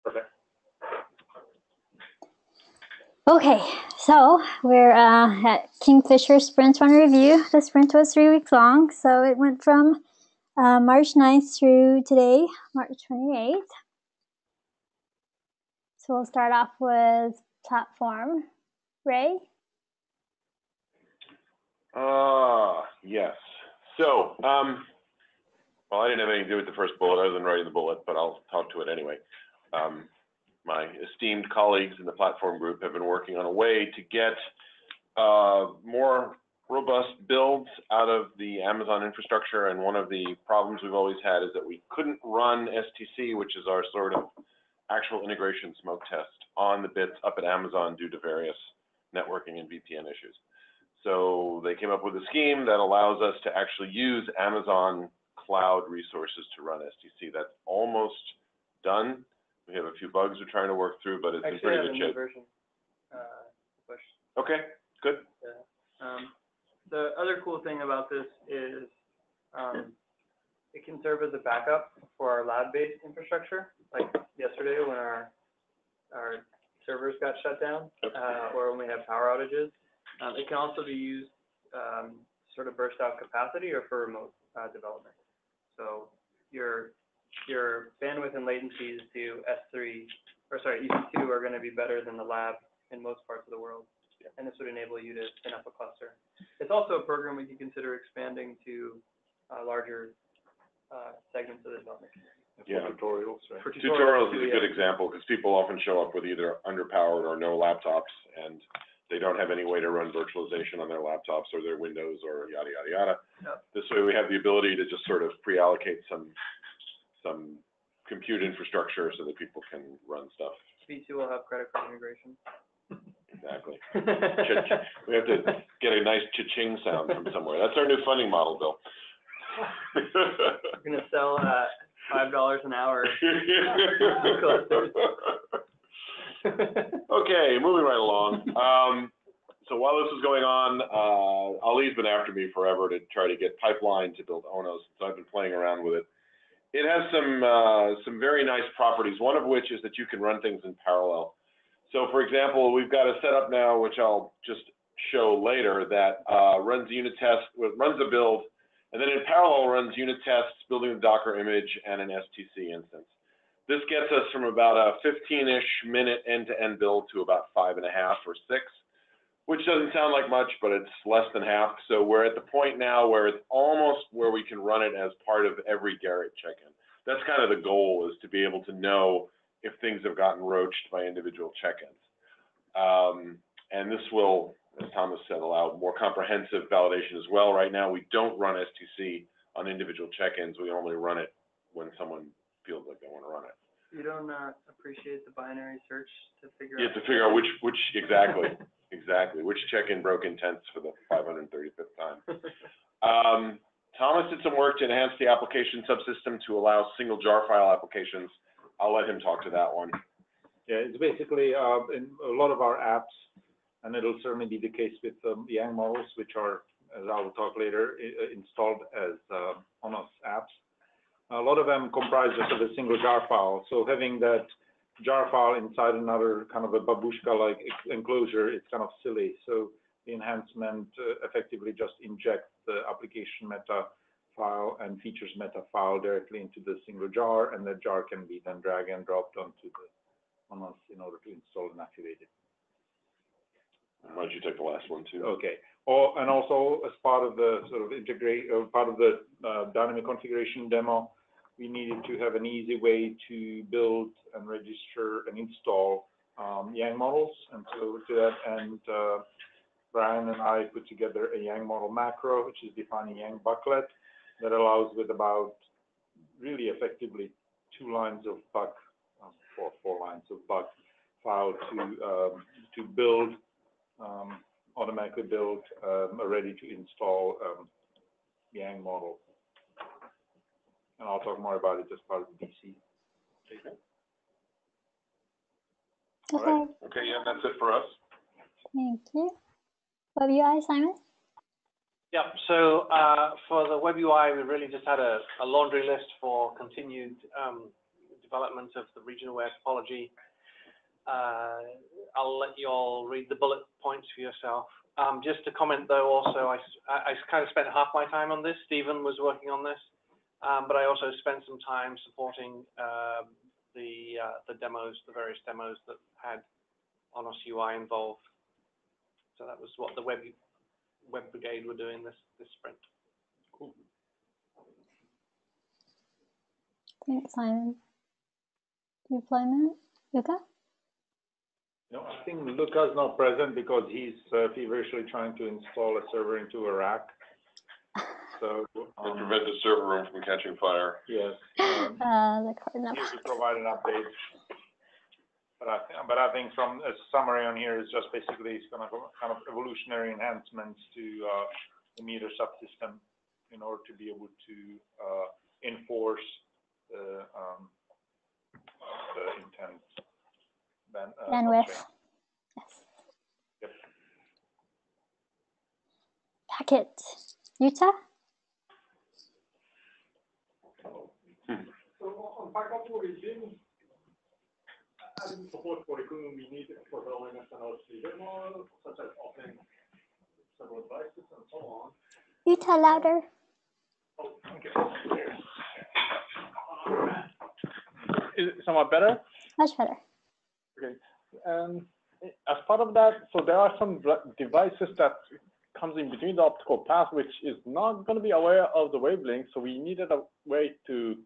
Perfect. Okay, so we're at Kingfisher Sprint Run Review. The sprint was 3 weeks long, so it went from March 9th through today, March 28th. So we'll start off with platform. Ray? Yes. So, well, I didn't have anything to do with the first bullet other than writing the bullet, but I'll talk to it anyway. My esteemed colleagues in the platform group have been working on a way to get more robust builds out of the Amazon infrastructure, and one of the problems we've always had is that we couldn't run STC, which is our sort of actual integration smoke test, on the bits up at Amazon due to various networking and VPN issues. So they came up with a scheme that allows us to actually use Amazon cloud resources to run STC. That's almost done. We have a few bugs we're trying to work through, but it's in pretty good shape. Version, okay, good. Yeah. The other cool thing about this is it can serve as a backup for our lab-based infrastructure. Like yesterday when our servers got shut down, or when we have power outages. It can also be used sort of burst out capacity or for remote development. So your bandwidth and latencies to EC2 are going to be better than the lab in most parts of the world. Yeah. And this would enable you to spin up a cluster. It's also a program we can consider expanding to larger segments of the development community. Yeah, tutorials. Right? For tutorials is a good example because people often show up with either underpowered or no laptops, and they don't have any way to run virtualization on their laptops or their Windows or yada, yada, yada. Yep. This way we have the ability to just sort of pre-allocate some compute infrastructure so that people can run stuff. V2 will have credit card integration. Exactly. We have to get a nice cha-ching sound from somewhere. That's our new funding model, Bill. We're going to sell $5 an hour. Okay, moving right along. So while this is going on, Ali's been after me forever to try to get pipeline to build ONOS, so I've been playing around with it. It has some very nice properties, one of which is that you can run things in parallel. So for example, we've got a setup now, which I'll just show later, that runs unit tests, runs a build, and then in parallel runs unit tests, building the Docker image and an STC instance. This gets us from about a 15-ish minute end-to-end build to about 5.5 or 6, which doesn't sound like much, but it's less than half. So we're at the point now where it's almost where we can run it as part of every Garrett check-in. That's kind of the goal, is to be able to know if things have gotten roached by individual check-ins. And this will, as Thomas said, allow more comprehensive validation as well. Right now, we don't run STC on individual check-ins. We only run it when someone feels like they want to run it. You don't appreciate the binary search to figure out. You have to figure out which exactly, which check-in broke intents for the 535th time. Thomas did some work to enhance the application subsystem to allow single jar file applications. I'll let him talk to that one. Yeah, it's basically in a lot of our apps, and it'll certainly be the case with Yang models, which are, as I will talk later, installed as ONOS apps. A lot of them comprise just of a single jar file. So having that jar file inside another kind of a babushka-like enclosure, it's kind of silly. So the enhancement effectively just injects the application meta file and features meta file directly into the single jar, and that jar can be then drag and dropped onto the ONOS in order to install and activate it. Why don't you take the last one too? Okay. And also as part of the sort of part of the dynamic configuration demo, we needed to have an easy way to build and register and install Yang models. And so to that end, Brian and I put together a Yang model macro, which is defining Yang bucklet, that allows with about really effectively 2 lines of buck, or 4 lines of buck file to build, automatically build a ready to install Yang model. And I'll talk more about it as part of the DC. Okay. All right. Okay, yeah, that's it for us. Thank you. Web UI, Simon? Yeah, so for the Web UI, we really just had a laundry list for continued development of the region-aware topology. I'll let you all read the bullet points for yourself. Just to comment though, also, I kind of spent half my time on this. Stephen was working on this, but I also spent some time supporting the demos, the various demos that had ONOS UI involved. So that was what the web brigade were doing this sprint. Cool. Thanks, Simon. Deployment, Luca? No, I think Luca's not present because he's feverishly trying to install a server into a rack. So To prevent the server room from catching fire. yes, The card he will provide an update. But I think from a summary on here is just basically it's kind of evolutionary enhancements to the meter subsystem in order to be able to enforce the intent bandwidth. constraint. Yes. Yep. Packet. Utah? So on backup origin, adding support for equipment we need for the ONS and OC demo, such as offering several devices and so on. Utah, louder. Is it somewhat better? Much better. Okay. As part of that, so there are some devices that comes in between the optical path, which is not going to be aware of the wavelength. So we needed a way to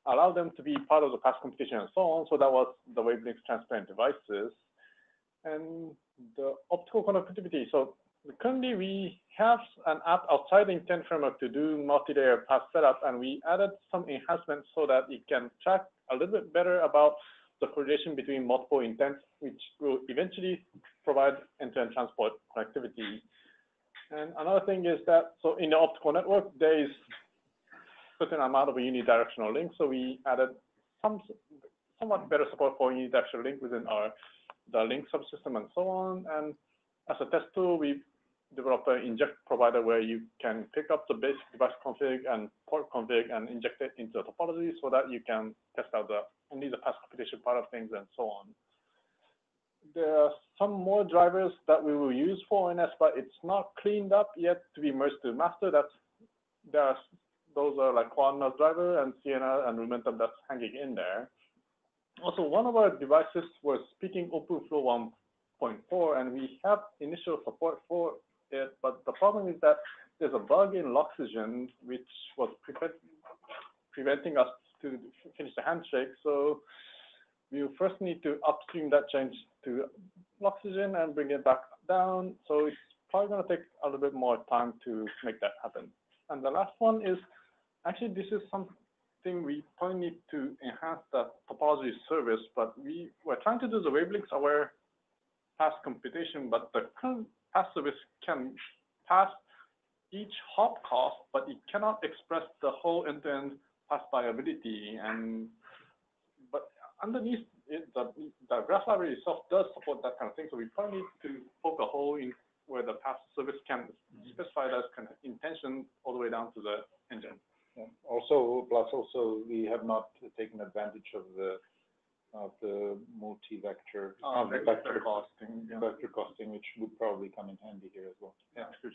allow them to be part of the path computation and so on. So that was the wavelength transparent devices and the optical conductivity. So currently we have an app outside the intent framework to do multi-layer path setup, and we added some enhancements so that it can track a little bit better about the correlation between multiple intents, which will eventually provide end-to-end transport connectivity. And another thing is that, so in the optical network, there is certain amount of unidirectional links. So we added somewhat better support for unidirectional link within the link subsystem and so on. And as a test tool, we developed an inject provider where you can pick up the basic device config and port config and inject it into a topology so that you can test out only the path computation part of things and so on. There are some more drivers that we will use for ONS, but it's not cleaned up yet to be merged to master. Those are like ONOS driver and CNR and Momentum that's hanging in there. Also, one of our devices was speaking OpenFlow 1.4, and we have initial support for it, but the problem is that there's a bug in Loxygen, which was preventing us to finish the handshake. So we first need to upstream that change to Loxygen and bring it back down. So it's probably going to take a little bit more time to make that happen. And the last one is, actually, this is something we probably need to enhance the topology service, but we're trying to do the wavelengths aware path computation, but the current path service can pass each hop cost, but it cannot express the whole end-to-end path viability. But underneath it, the graph library itself does support that kind of thing. So we probably need to poke a hole in where the path service can specify that kind of intention all the way down to the engine. Yeah. Also, we have not taken advantage of the multi-vector vector costing, yeah. vector costing, which would probably come in handy here as well. Yeah, sure.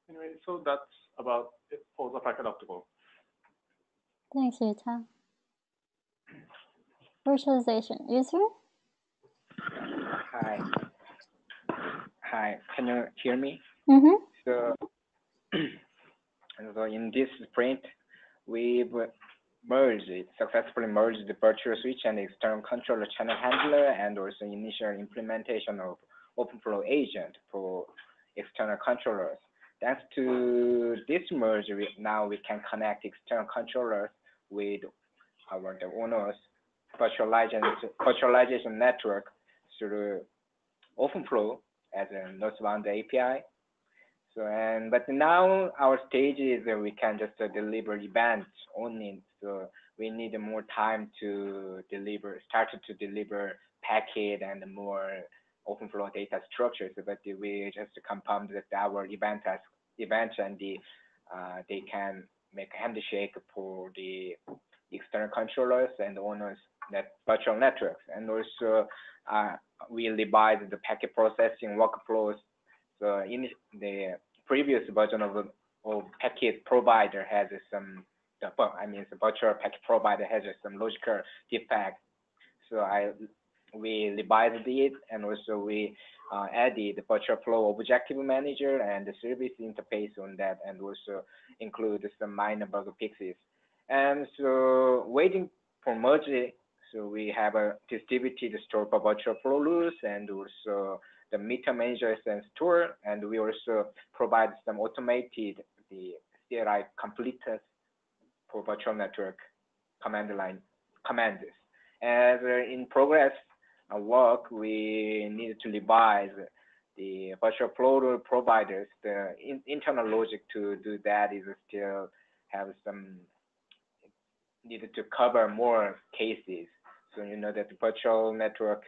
Anyway, so that's about it for the packet optical. Thanks, Utah. Virtualization. User? Hi, can you hear me? Mm-hmm. So in this sprint, we've successfully merged the virtual switch and external controller channel handler, and also initial implementation of OpenFlow agent for external controllers. Thanks to this merge, now we can connect external controllers with the ONOS virtualization network through OpenFlow as a node-bound API. So, but now our stage is that we can just deliver events only. So we need more time to start to deliver packet and more OpenFlow data structures. But we just compound that our events and they can make a handshake for the external controllers and ONOS virtual networks. And also we revised the packet processing workflows. So in the previous version of packet provider has some, the virtual packet provider has some logical defect. So we revised it, and also we added the virtual flow objective manager and the service interface on that, and also include some minor bug fixes. And so waiting for merge, so we have a distributed store for virtual flow rules, and also the meter manager and store, and we also provide some automated the CLI completers for virtual network command line commands. As in progress work, we need to revise the virtual flow providers. The internal logic to do that is still have some needed to cover more cases. So you know that the virtual network,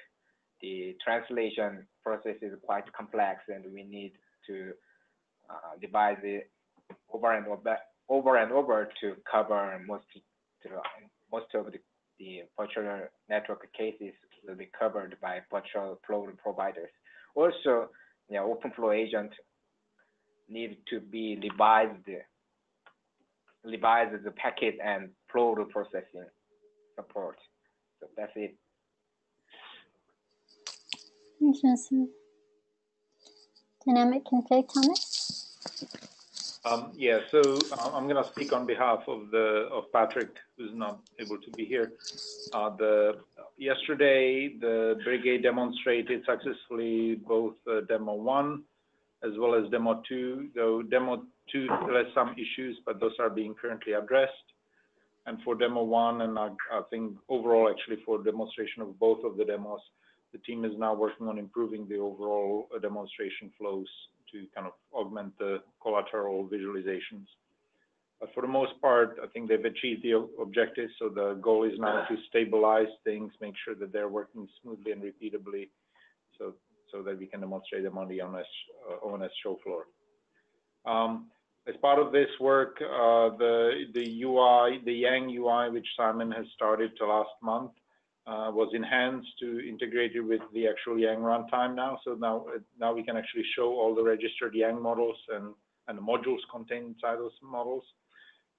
the translation process is quite complex, and we need to devise it over and over to cover most of the virtual network cases will be covered by virtual flow providers. Also, OpenFlow agent need to be revised the packet and flow processing support. So that's it. Thanks, Justin. Dynamic config, Thomas? Yeah, so I'm going to speak on behalf of Patrick, who's not able to be here. Yesterday, the brigade demonstrated successfully both demo 1 as well as demo 2, though demo 2 still has some issues, but those are being currently addressed. And for demo 1, and I think overall actually for demonstration of both of the demos, the team is now working on improving the overall demonstration flows to kind of augment the collateral visualizations. But for the most part, I think they've achieved the objectives. So the goal is now to stabilize things, make sure that they're working smoothly and repeatably, so that we can demonstrate them on the ONS show floor. As part of this work, the UI, the Yang UI, which Simon has started last month, was enhanced to integrate it with the actual Yang runtime now. So now we can actually show all the registered Yang models and the modules contained inside those models.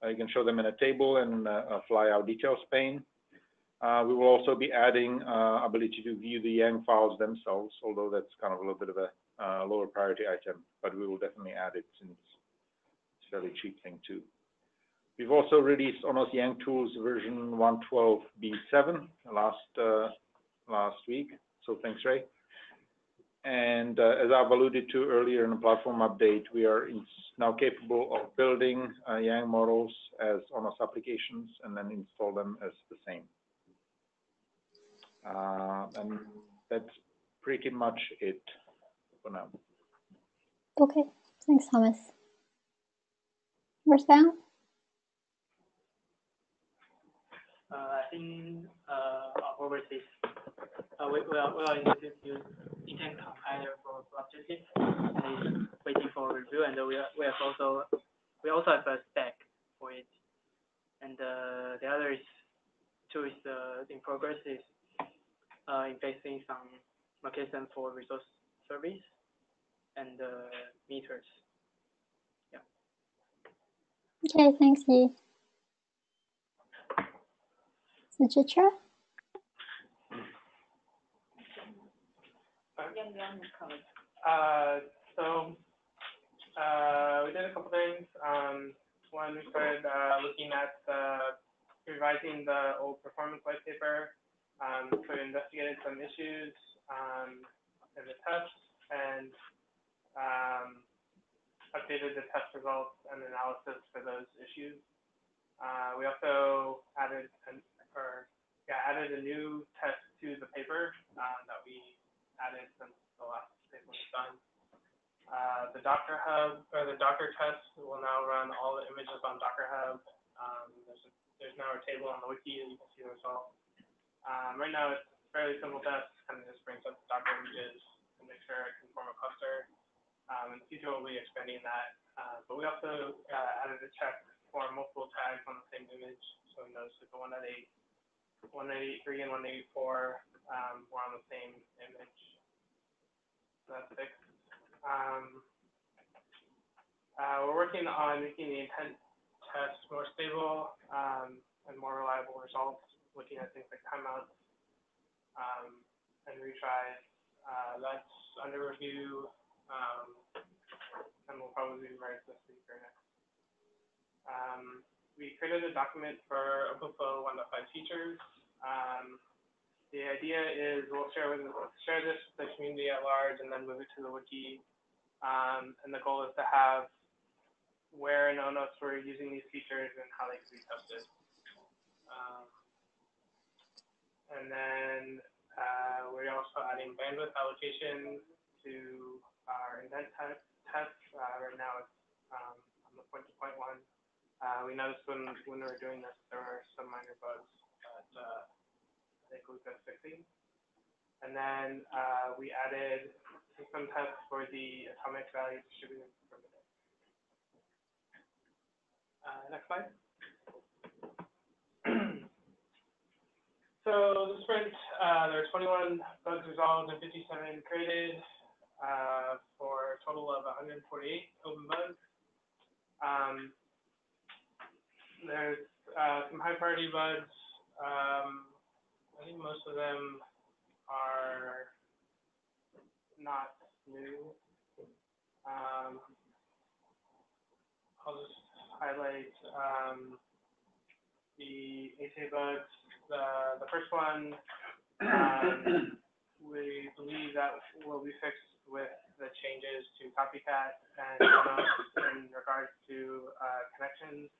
You can show them in a table and a flyout details pane. We will also be adding ability to view the Yang files themselves, although that's kind of a little bit of a lower priority item, but we will definitely add it since it's a fairly cheap thing too. We've also released ONOS Yang Tools version 1.12b7 last week, so thanks, Ray. And as I've alluded to earlier in the platform update, we are now capable of building Yang models as ONOS applications and then install them as the same. And that's pretty much it for now. Okay, thanks, Thomas. Marcel? I think overseas, we are introducing intent compiler for objective, and it's waiting for review. And we also have a stack for it. And the other two is in progress is investing some mechanism for resource service and meters. Yeah. Okay, thanks, Yi. Suchitra? We did a couple things. One, we started looking at revising the old performance white paper. So we investigated some issues in the test and updated the test results and analysis for those issues. We also added a new test to the paper that we added since the last paper was done. The Docker Hub, or the Docker test, will now run all the images on Docker Hub. There's now a table on the wiki and you can see the results. Right now it's a fairly simple test, kind of just brings up the Docker images to make sure it can form a cluster. In the future we'll be expanding that. But we also added a check for multiple tags on the same image. So we noticed that the 183 and 184 were on the same image. So that's fixed. We're working on making the intent test more stable and more reliable results, looking at things like timeouts and retries. That's under review, and we'll probably be merged this week or next. We created a document for OpenFlow 1.5 features. The idea is we'll share this with the community at large and then move it to the wiki. And the goal is to have where in ONOS we're using these features and how they can be tested. And then we're also adding bandwidth allocation to our indent test. Right now it's on the point-to-point one. We noticed when we were doing this, there were some minor bugs that I think we got fixing. And then we added some tests for the atomic value distributed primitive. Next slide. So the sprint, there are 21 bugs resolved and 57 created for a total of 148 open bugs. There's some high priority bugs. I think most of them are not new. I'll just highlight the ATA bugs. The first one, we believe that will be fixed with the changes to copycat and in regards to connections.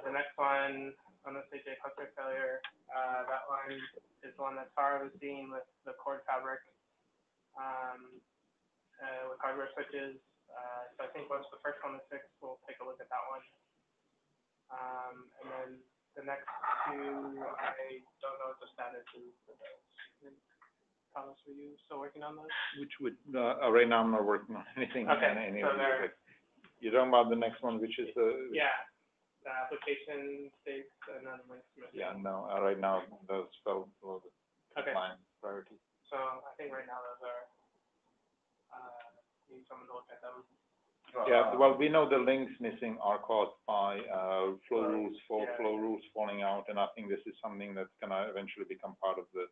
The next one, ONOS ATA cluster failure, that one is the one that Tara was seeing with the cord fabric with hardware switches. So I think once the first one is fixed, we'll take a look at that one. And then the next two, I don't know what the status is for those. Thomas, were you still working on those? Which would, right now I'm not working on anything. Okay, anyway, so you're talking about the next one, which is the... Yeah, the application states and then links missing. Yeah, no, right now those fell below the compliance priority. So I think right now those are, need someone to look at them. Yeah, well, we know the links missing are caused by flow rules falling out, and I think this is something that's gonna eventually become part of the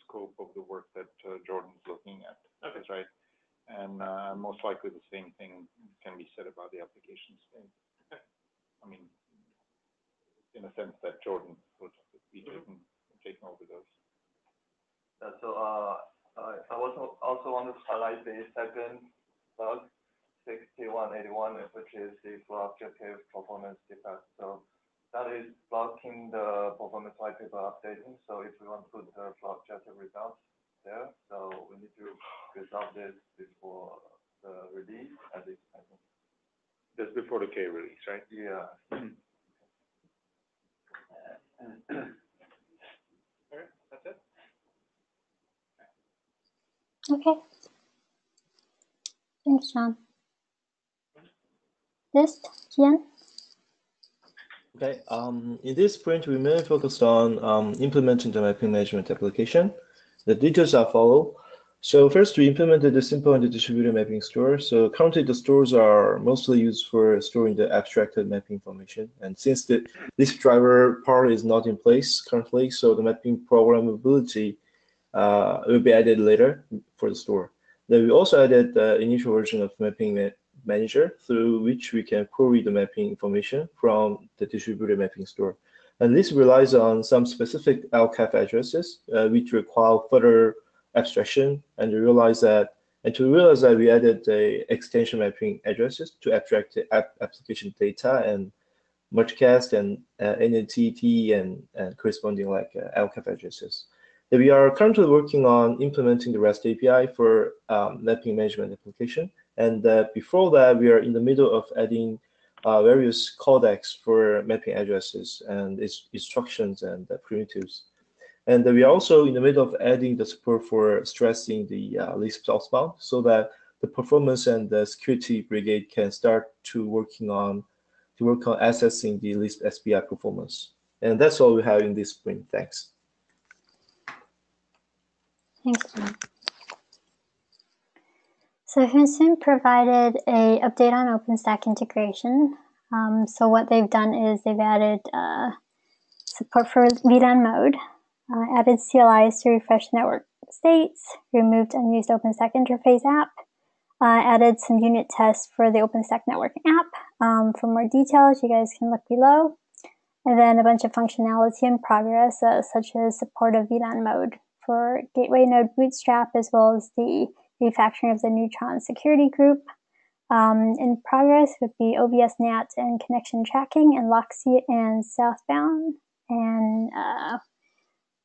scope of the work that Jordan's looking at. Okay. That's right. And most likely the same thing can be said about the application state. Okay. I mean, in a sense that Jordan would be taking over those. So I also want to highlight the second bug, 6181, which is the flow objective performance defect. So that is blocking the performance white paper updating. So if we want to put the flow objective results there, so we need to resolve this before the release, at least I think. Just before the K release, right? Yeah. All right, that's it. Okay. Thanks, John. Next, Kian. Okay, in this sprint, we mainly focused on implementing the mapping management application. The details are follow. So first, we implemented the simple and the distributed mapping store. So currently, the stores are mostly used for storing the abstracted mapping information. And since this driver part is not in place currently, so the mapping programmability will be added later for the store. Then we also added the initial version of mapping manager through which we can query the mapping information from the distributed mapping store. And this relies on some specific LCAF addresses which require further abstraction, and to realize that we added the extension mapping addresses to abstract the application data and multicast and NNTT and corresponding like LCAF addresses. We are currently working on implementing the REST API for mapping management application. And before that, we are in the middle of adding various codecs for mapping addresses and its instructions and primitives. And we are also in the middle of adding the support for stressing the Lisp southbound so that the performance and the security brigade can start to working on to work on assessing the Lisp SPI performance. And that's all we have in this sprint. Thanks. Thanks. So Vincent provided an update on OpenStack integration. So what they've done is they've added support for VLAN mode, added CLIs to refresh network states, removed unused OpenStack interface app, added some unit tests for the OpenStack networking app. For more details, you guys can look below. And then a bunch of functionality in progress, such as support of VLAN mode for gateway node bootstrap, as well as the refactoring of the Neutron security group. In progress would be OBS NAT and connection tracking and LOXI and southbound, and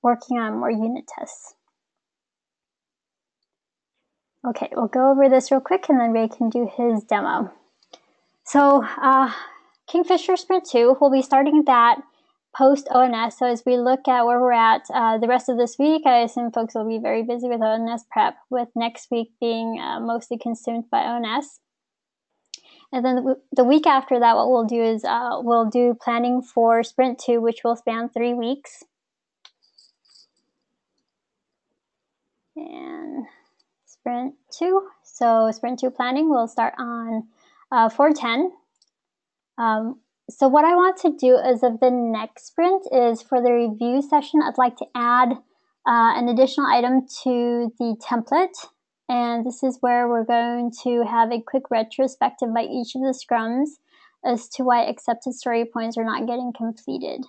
working on more unit tests. Okay, we'll go over this real quick and then Ray can do his demo. So Kingfisher Sprint 2, we'll be starting that post ONS. So as we look at where we're at the rest of this week, I assume folks will be very busy with ONS prep, with next week being mostly consumed by ONS. And then the week after that, what we'll do is we'll do planning for Sprint 2, which will span 3 weeks. And Sprint 2. So Sprint 2 planning will start on 4/10. So what I want to do as of the next sprint is for the review session, I'd like to add an additional item to the template. And this is where we're going to have a quick retrospective by each of the scrums as to why accepted story points are not getting completed.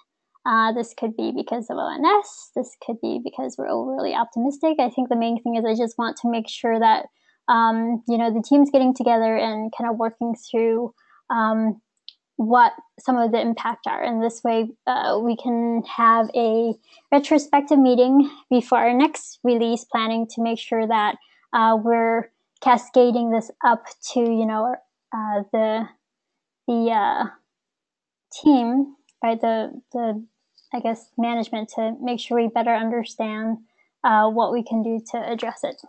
This could be because of ONS. This could be because we're overly optimistic. I think the main thing is I just want to make sure that the team's getting together and kind of working through what some of the impact are. And this way we can have a retrospective meeting before our next release planning to make sure that we're cascading this up to, the team, right? The I guess management, to make sure we better understand what we can do to address it.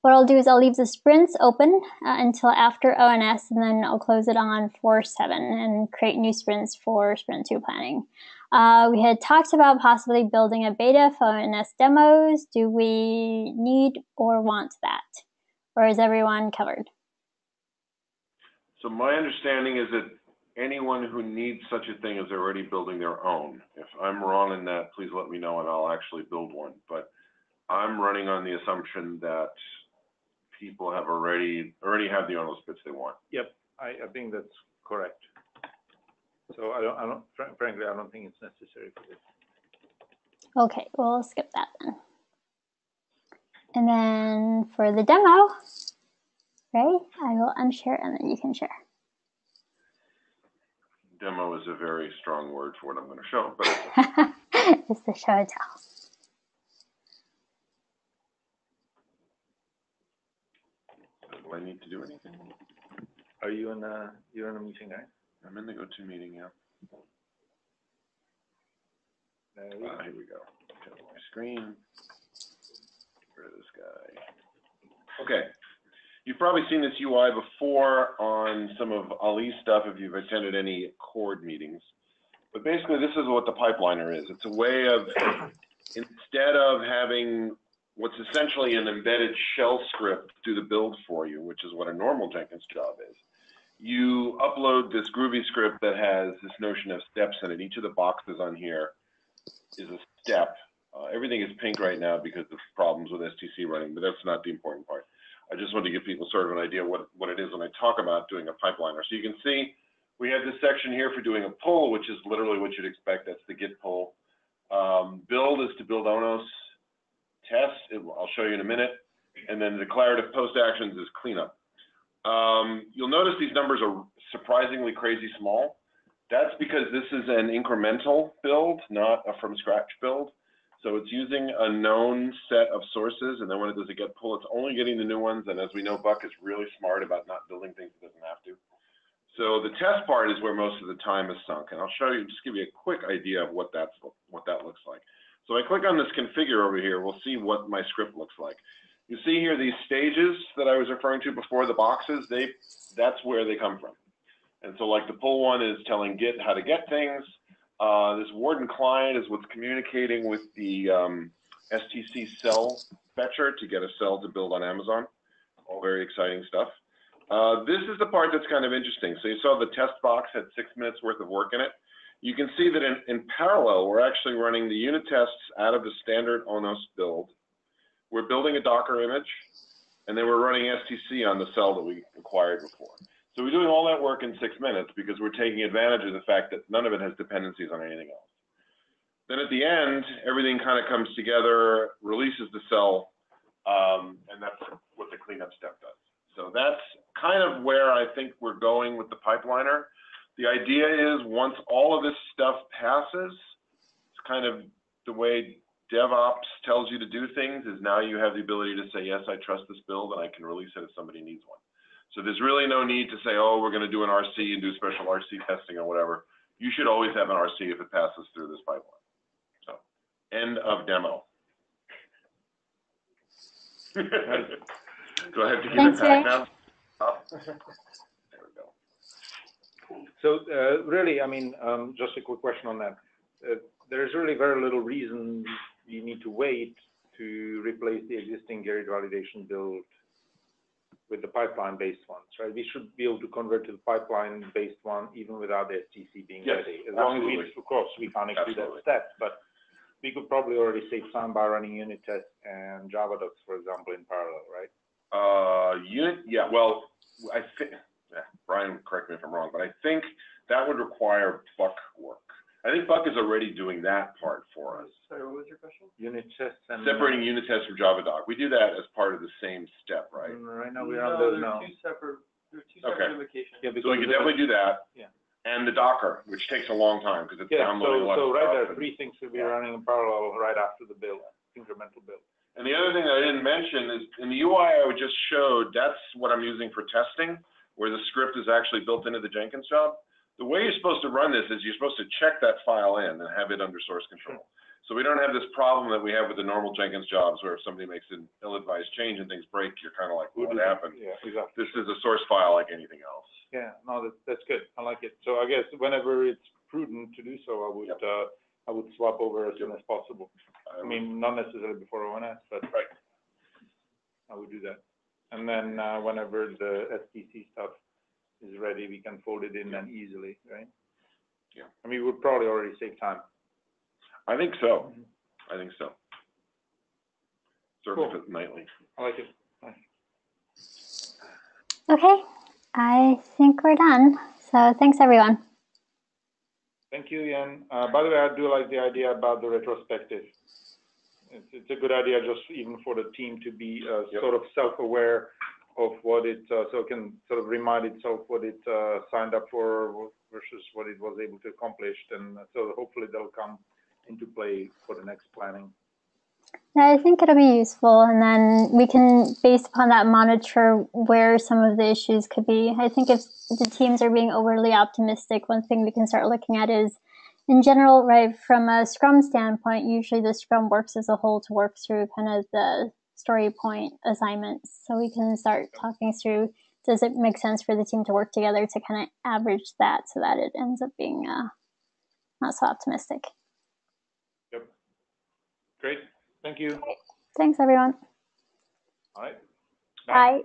What I'll do is I'll leave the sprints open until after ONS, and then I'll close it on 4/7 and create new sprints for Sprint 2 planning. We had talked about possibly building a beta for ONS demos. Do we need or want that? Or is everyone covered? So my understanding is that anyone who needs such a thing is already building their own. If I'm wrong in that, please let me know and I'll actually build one. But I'm running on the assumption that people have already have the ONOS bits they want. Yep, I think that's correct. So frankly, I don't think it's necessary for this. Okay, we'll skip that then. And then for the demo, right, I will unshare and then you can share. Demo is a very strong word for what I'm going to show, but it's the show and tell. Do I need to do anything? Are you in a meeting, right? I'm in the GoToMeeting, yeah. Here we go. Get my screen. Get rid of this guy. Okay. You've probably seen this UI before on some of Ali's stuff if you've attended any CORD meetings. But basically, this is what the pipeliner is. It's a way of, instead of having what's essentially an embedded shell script do the build for you, which is what a normal Jenkins job is, you upload this Groovy script that has this notion of steps in it. Each of the boxes on here is a step. Everything is pink right now because of problems with STC running, but that's not the important part. I just want to give people sort of an idea what it is when I talk about doing a pipeliner. So you can see we have this section here for doing a pull, which is literally what you'd expect. That's the git pull. Build is to build ONOS. Test, I'll show you in a minute. And then declarative post actions is cleanup. You'll notice these numbers are surprisingly crazy small. That's because this is an incremental build, not a from scratch build. So it's using a known set of sources, and then when it does a get pull, it's only getting the new ones. And as we know, Buck is really smart about not building things it doesn't have to. So the test part is where most of the time is sunk. And I'll show you, just give you a quick idea of what that looks like. So I click on this configure over here, we'll see what my script looks like. You see here these stages that I was referring to before, the boxes, that's where they come from. And so like the pull one is telling Git how to get things. This Warden client is what's communicating with the STC cell fetcher to get a cell to build on Amazon. All very exciting stuff. This is the part that's kind of interesting. So you saw the test box had 6 minutes worth of work in it. You can see that in parallel, we're actually running the unit tests out of the standard ONOS build. We're building a Docker image, and then we're running STC on the cell that we acquired before. So we're doing all that work in 6 minutes because we're taking advantage of the fact that none of it has dependencies on anything else. Then at the end, everything kind of comes together, releases the cell, and that's what the cleanup step does. So that's kind of where I think we're going with the pipeliner. The idea is once all of this stuff passes, it's kind of the way DevOps tells you to do things is now you have the ability to say, yes, I trust this build and I can release it if somebody needs one. So there's really no need to say, oh, we're going to do an RC and do special RC testing or whatever. You should always have an RC if it passes through this pipeline. So end of demo. Do I have to give it back now? There we go. So really, I mean, just a quick question on that. There's really very little reason you need to wait to replace the existing Git validation build with the pipeline-based ones, right? We should be able to convert to the pipeline-based one even without the STC being ready. As long as we, of course, we can't do that step, but we could probably already save time by running unit tests and Java docs, for example, in parallel, right? Yeah, well, I think, Brian, correct me if I'm wrong, but I think that would require Buck work. I think Buck is already doing that part for us. Sorry, what was your question? Unit tests and separating unit tests from Java doc. We do that as part of the same step, right? Right now we're on they're no. two separate invocations. So Yeah, we can definitely do that. Yeah. And the Docker, which takes a long time because it's downloading a lot of so right stuff. there, three things will be running in parallel right after the build, incremental build. And the other thing that I didn't mention is in the UI I just showed, that's what I'm using for testing, where the script is actually built into the Jenkins job. The way you're supposed to run this is you're supposed to check that file in and have it under source control. So we don't have this problem that we have with the normal Jenkins jobs where if somebody makes an ill-advised change and things break, you're kind of like, what happened? Yeah, exactly. This is a source file like anything else. Yeah, no, that's good. I like it. So I guess whenever it's prudent to do so, I would swap over as soon as possible. I mean, not necessarily before ONS, but I would do that. And then whenever the STC stuff is ready, we can fold it in then easily, right? Yeah. I mean, we would probably already save time. I think so. I think so. Service Cool. it nightly. I like it. Nice. Okay, I think we're done. So thanks, everyone. Thank you, Ian. By the way, I do like the idea about the retrospective. It's a good idea just even for the team to be sort of self-aware of what it, so it can sort of remind itself what it signed up for versus what it was able to accomplish. And so hopefully they'll come into play for the next planning. I think it'll be useful, and then we can, based upon that, monitor where some of the issues could be. I think if the teams are being overly optimistic, one thing we can start looking at is, in general, right, from a Scrum standpoint, usually the Scrum works as a whole to work through kind of the story point assignments. So we can start talking through, does it make sense for the team to work together to kind of average that so that it ends up being not so optimistic. Yep. Great. Thank you. Thanks, everyone. All right. Bye.